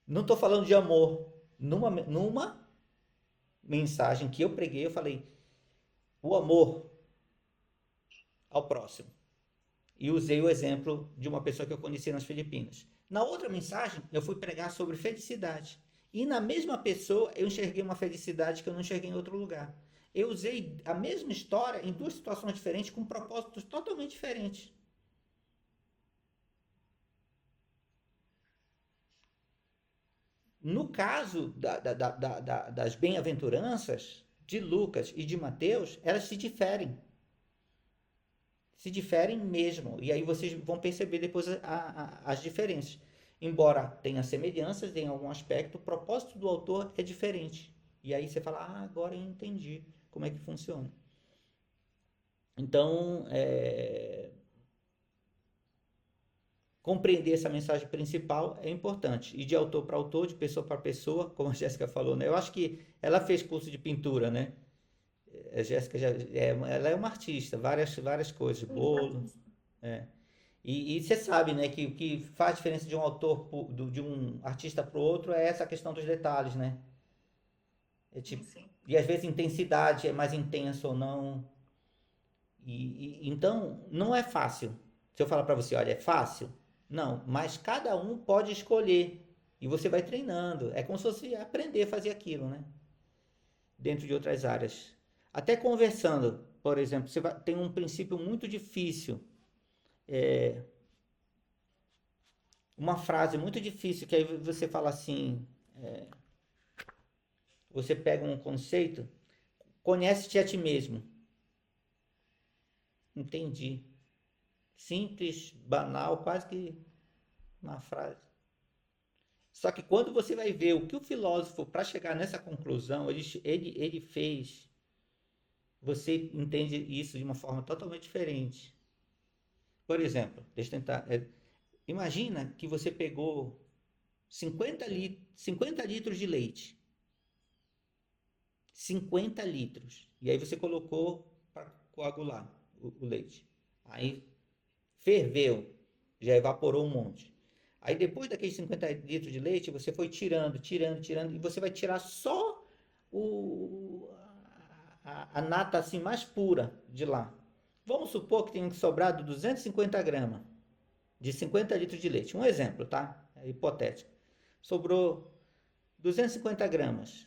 Não estou falando de amor. Numa mensagem que eu preguei, eu falei o amor ao próximo. E usei o exemplo de uma pessoa que eu conheci nas Filipinas. Na outra mensagem, eu fui pregar sobre felicidade. E na mesma pessoa, eu enxerguei uma felicidade que eu não enxerguei em outro lugar. Eu usei a mesma história em duas situações diferentes, com propósitos totalmente diferentes. No caso das bem-aventuranças de Lucas e de Mateus, elas se diferem. Se diferem mesmo. E aí vocês vão perceber depois as diferenças. Embora tenha semelhanças em algum aspecto, o propósito do autor é diferente. E aí você fala, agora eu entendi como é que funciona. Então, compreender essa mensagem principal é importante. E de autor para autor, de pessoa para pessoa, como a Jéssica falou, né? Eu acho que ela fez curso de pintura, né? A Jéssica ela é uma artista, várias coisas, bolo. E você sabe, né, que o que faz diferença de um autor, de um artista para o outro, é essa questão dos detalhes, né? Sim. E às vezes intensidade é mais intensa ou não. Então, não é fácil. Se eu falar para você, olha, é fácil? Não, mas cada um pode escolher. E você vai treinando. É como se fosse aprender a fazer aquilo, né? Dentro de outras áreas. Até conversando, por exemplo, tem um princípio muito difícil. Uma frase muito difícil, que aí você fala assim... Você pega um conceito, conhece-te a ti mesmo. Entendi. Simples, banal, quase que uma frase. Só que quando você vai ver o que o filósofo, para chegar nessa conclusão, ele fez, você entende isso de uma forma totalmente diferente. Por exemplo, deixa eu tentar... imagina que você pegou 50 litros de leite. 50 litros. E aí você colocou para coagular o leite. Aí ferveu, já evaporou um monte. Aí depois daqueles 50 litros de leite, você foi tirando, e você vai tirar só a nata assim mais pura de lá. Vamos supor que tenha sobrado 250 gramas de 50 litros de leite. Um exemplo, tá? É hipotético. sobrou 250 gramas.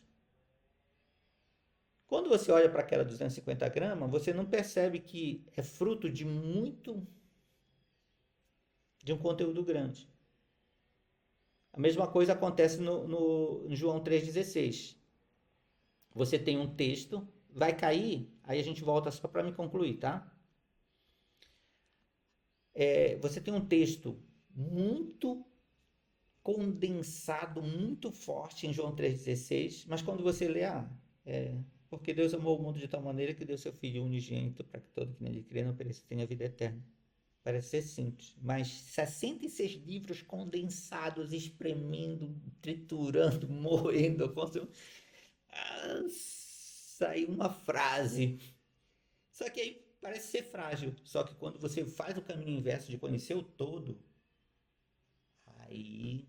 Quando você olha para aquela 250 gramas, você não percebe que é fruto de um conteúdo grande. A mesma coisa acontece no João 3,16. Você tem um texto, vai cair, aí a gente volta só para me concluir, tá? Você tem um texto muito condensado, muito forte em João 3,16, mas quando você lê, porque Deus amou o mundo de tal maneira que deu seu Filho unigênito para que todo que nele crê não pereça, tenha vida eterna. Parece ser simples, mas 66 livros condensados, espremendo, triturando, moendo, saiu uma frase. Só que aí parece ser frágil. Só que quando você faz o caminho inverso de conhecer o todo, aí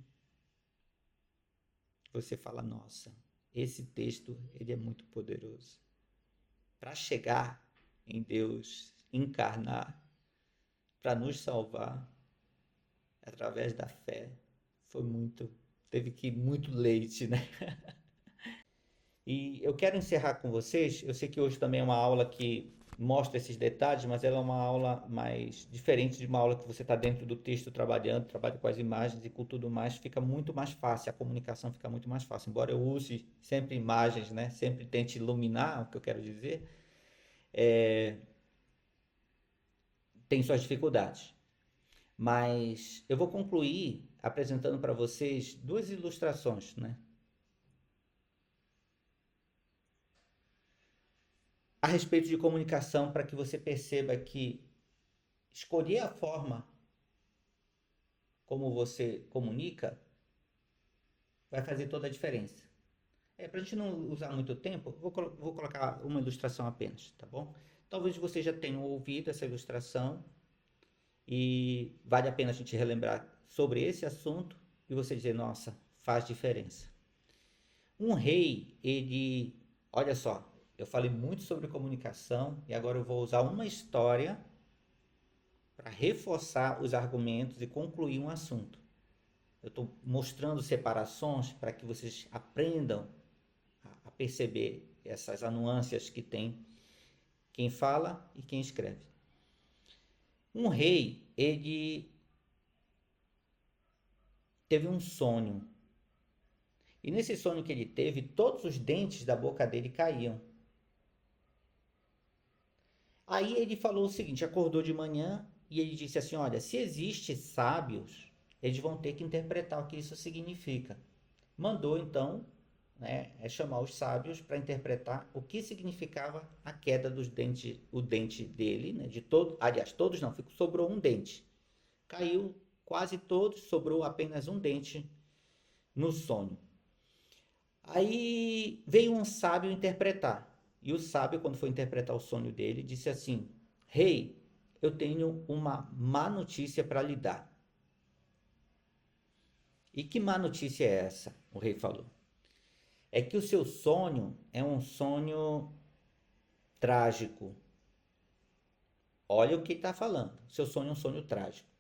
você fala, nossa, esse texto ele é muito poderoso. Para chegar em Deus, encarnar, para nos salvar, através da fé, teve que ir muito leite, né? E eu quero encerrar com vocês, eu sei que hoje também é uma aula que mostra esses detalhes, mas ela é uma aula mais diferente de uma aula que você está dentro do texto trabalha com as imagens e com tudo mais, fica muito mais fácil, a comunicação fica muito mais fácil. Embora eu use sempre imagens, né? Sempre tente iluminar o que eu quero dizer, tem suas dificuldades. Mas eu vou concluir apresentando para vocês duas ilustrações, né? A respeito de comunicação, para que você perceba que escolher a forma como você comunica vai fazer toda a diferença. Para a gente não usar muito tempo, vou colocar uma ilustração apenas, tá bom? Talvez você já tenha ouvido essa ilustração e vale a pena a gente relembrar sobre esse assunto e você dizer, nossa, faz diferença. Um rei, olha só, eu falei muito sobre comunicação e agora eu vou usar uma história para reforçar os argumentos e concluir um assunto. Eu estou mostrando separações para que vocês aprendam a perceber essas nuances que tem quem fala e quem escreve. Um rei, ele teve um sonho. E nesse sonho que ele teve, todos os dentes da boca dele caíam. Aí ele falou o seguinte, acordou de manhã e ele disse assim, olha, se existem sábios, eles vão ter que interpretar o que isso significa. Mandou então chamar os sábios para interpretar o que significava a queda dos dentes, o dente dele, né, aliás, todos não, sobrou um dente. Caiu quase todos, sobrou apenas um dente no sonho. Aí veio um sábio interpretar. E o sábio, quando foi interpretar o sonho dele, disse assim, rei, eu tenho uma má notícia para lhe dar. E que má notícia é essa? O rei falou. É que o seu sonho é um sonho trágico. Olha o que está falando. Seu sonho é um sonho trágico.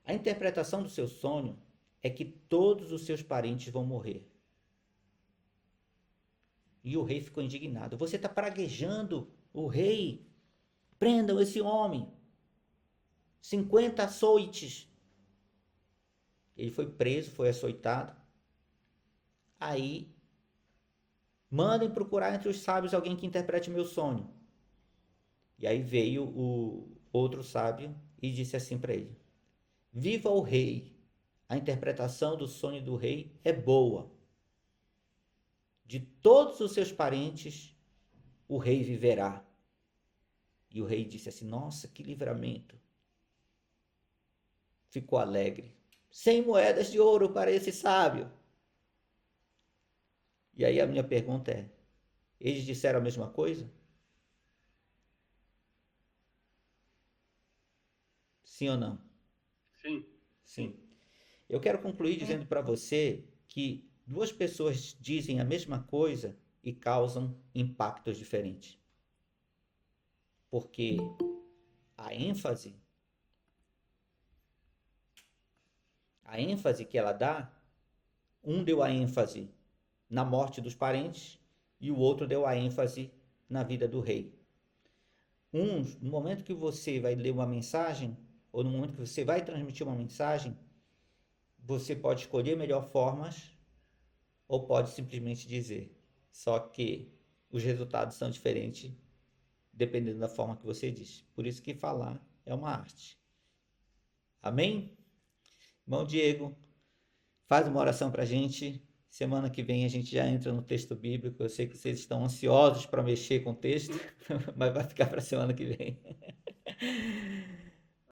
A interpretação do seu sonho é que todos os seus parentes vão morrer. E o rei ficou indignado. Você está praguejando o rei. Prendam esse homem. 50 açoites. Ele foi preso, foi açoitado. Aí, mandem procurar entre os sábios alguém que interprete meu sonho. E aí veio o outro sábio e disse assim para ele, viva o rei, a interpretação do sonho do rei é boa. De todos os seus parentes, o rei viverá. E o rei disse assim, nossa, que livramento. Ficou alegre. 100 moedas de ouro para esse sábio. E aí a minha pergunta é, eles disseram a mesma coisa? Sim ou não? Sim. Sim. Eu quero concluir dizendo para você que duas pessoas dizem a mesma coisa e causam impactos diferentes. Porque a ênfase que ela dá Um deu a ênfase na morte dos parentes e o outro deu a ênfase na vida do rei. No momento que você vai ler uma mensagem, ou no momento que você vai transmitir uma mensagem, você pode escolher melhor formas ou pode simplesmente dizer. Só que os resultados são diferentes dependendo da forma que você diz. Por isso que falar é uma arte. Amém? Irmão Diego, faz uma oração para a gente. Semana que vem a gente já entra no texto bíblico. Eu sei que vocês estão ansiosos para mexer com o texto, mas vai ficar para a semana que vem.